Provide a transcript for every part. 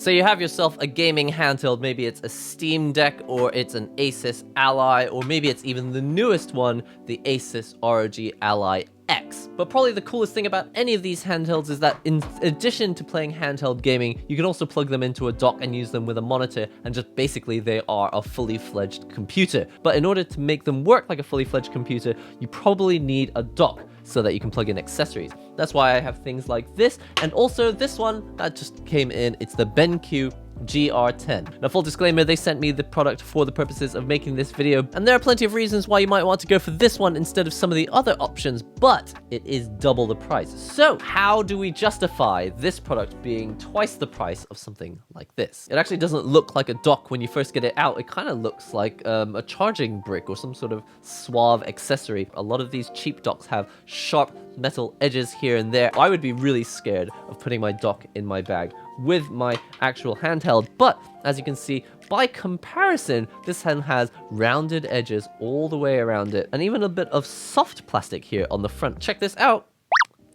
So you have yourself a gaming handheld, maybe it's a Steam Deck, or it's an Asus Ally, or maybe it's even the newest one, the Asus ROG Ally X. But probably the coolest thing about any of these handhelds is that in addition to playing handheld gaming, you can also plug them into a dock and use them with a monitor, and just basically they are a fully fledged computer. But in order to make them work like a fully fledged computer, you probably need a dock so that you can plug in accessories. That's why I have things like this, and also this one that just came in. It's the BenQ GR10. Now, full disclaimer, they sent me the product for the purposes of making this video, and there are plenty of reasons why you might want to go for this one instead of some of the other options, but it is double the price. So how do we justify this product being twice the price of something like this? It actually doesn't look like a dock when you first get it out. It kind of looks like a charging brick or some sort of suave accessory. A lot of these cheap docks have sharp metal edges here and there. I would be really scared of putting my dock in my bag with my actual handheld, but as you can see, by comparison, this one has rounded edges all the way around it, and even a bit of soft plastic here on the front. Check this out.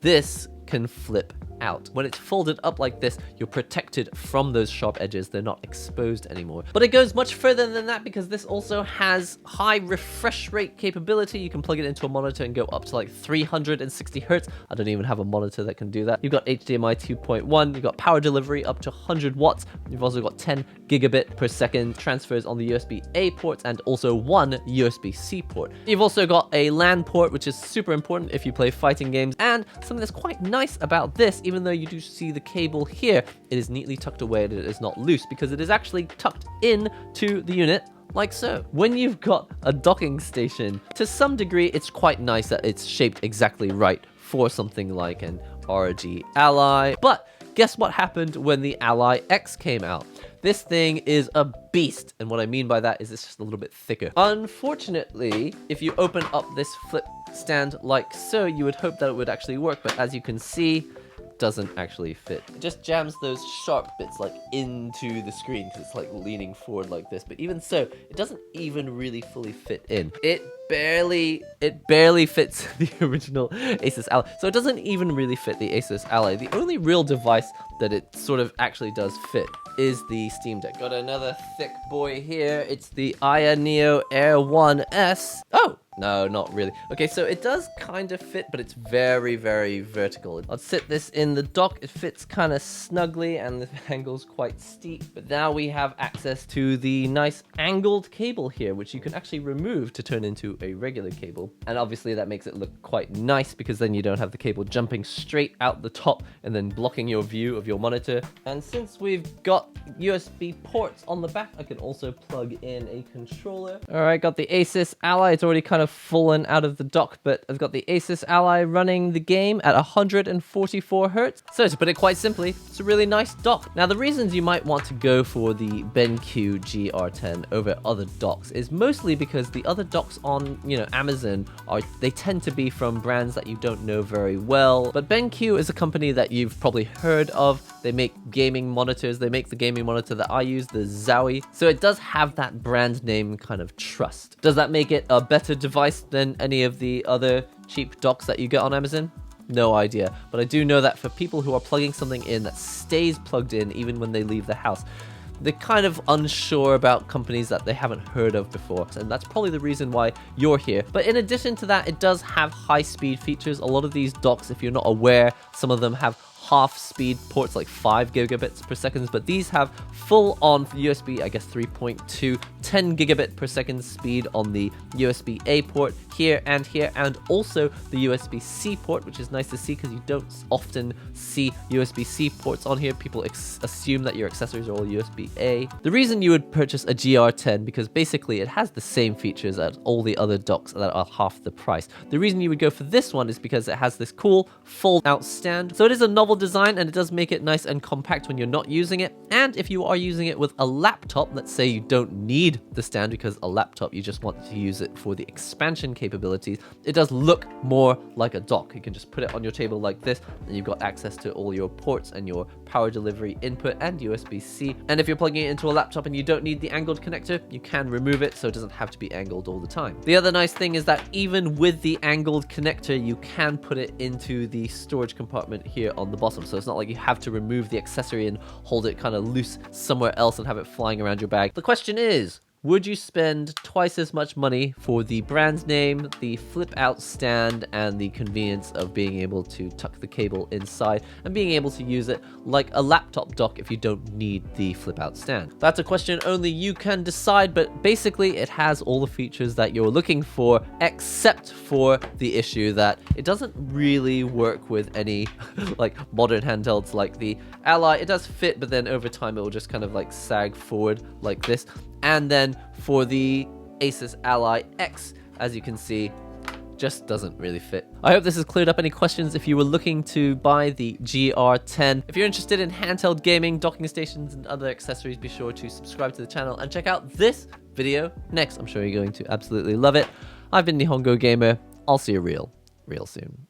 This can flip out. When it's folded up like this, you're protected from those sharp edges. They're not exposed anymore. But it goes much further than that, because this also has high refresh rate capability. You can plug it into a monitor and go up to like 360 hertz. I don't even have a monitor that can do that. You've got HDMI 2.1, you've got power delivery up to 100 watts. You've also got 10 gigabit per second transfers on the USB-A ports, and also one USB-C port. You've also got a LAN port, which is super important if you play fighting games. And something that's quite nice about this, even though you do see the cable here, it is neatly tucked away and it is not loose, because it is actually tucked in to the unit like so. When you've got a docking station, to some degree, it's quite nice that it's shaped exactly right for something like an ROG Ally. But guess what happened when the Ally X came out? This thing is a beast, and what I mean by that is it's just a little bit thicker. Unfortunately, if you open up this flip stand like so, you would hope that it would actually work, but as you can see, doesn't actually fit. It just jams those sharp bits like into the screen because it's like leaning forward like this. But even so, it doesn't even really fully fit in. It barely fits the original Asus Ally. So it doesn't even really fit the Asus Ally. The only real device that it sort of actually does fit is the Steam Deck. Got another thick boy here. It's the Aya Neo Air 1S. Oh! No, not really. Okay, so it does kind of fit, but it's very, very vertical. I'll sit this in the dock. It fits kind of snugly, and the angle's quite steep. But now we have access to the nice angled cable here, which you can actually remove to turn into a regular cable. And obviously that makes it look quite nice, because then you don't have the cable jumping straight out the top and then blocking your view of your monitor. And since we've got USB ports on the back, I can also plug in a controller. All right, got the Asus Ally. It's already kind of fallen out of the dock, but I've got the Asus Ally running the game at 144 hertz. So to put it quite simply, it's a really nice dock. Now, the reasons you might want to go for the BenQ GR10 over other docks is mostly because the other docks on, Amazon they tend to be from brands that you don't know very well. But BenQ is a company that you've probably heard of. They make gaming monitors. They make the gaming monitor that I use, the Zowie. So it does have that brand name kind of trust. Does that make it a better device than any of the other cheap docks that you get on Amazon? No idea. But I do know that for people who are plugging something in that stays plugged in even when they leave the house, they're kind of unsure about companies that they haven't heard of before, and that's probably the reason why you're here. But in addition to that, it does have high-speed features. A lot of these docks, if you're not aware, some of them have half-speed ports, like 5 gigabits per second, but these have full-on USB, I guess 3.2, 10 gigabit per second speed on the USB-A port here, and also the USB-C port, which is nice to see because you don't often see USB-C ports on here. People assume that your accessories are all USB-A. The reason you would purchase a GR10, because basically it has the same features as all the other docks that are half the price. The reason you would go for this one is because it has this cool fold-out stand. So it is a novel design, and it does make it nice and compact when you're not using it. And if you are using it with a laptop, let's say you don't need the stand because a laptop, you just want to use it for the expansion capabilities, it does look more like a dock. You can just put it on your table like this, and you've got access to all your ports and your power delivery input and USB-C. And if you're plugging it into a laptop and you don't need the angled connector, you can remove it, so it doesn't have to be angled all the time. The other nice thing is that even with the angled connector, you can put it into the storage compartment here on the bottom. So it's not like you have to remove the accessory and hold it kind of loose somewhere else and have it flying around your bag. The question is, would you spend twice as much money for the brand name, the flip out stand, and the convenience of being able to tuck the cable inside and being able to use it like a laptop dock if you don't need the flip out stand? That's a question only you can decide, but basically it has all the features that you're looking for, except for the issue that it doesn't really work with any like modern handhelds like the Ally. It does fit, but then over time it will just kind of like sag forward like this. And then for the Asus Ally X, as you can see, just doesn't really fit. I hope this has cleared up any questions if you were looking to buy the GR10. If you're interested in handheld gaming, docking stations, and other accessories, be sure to subscribe to the channel and check out this video next. I'm sure you're going to absolutely love it. I've been NihongoGamer. I'll see you real soon.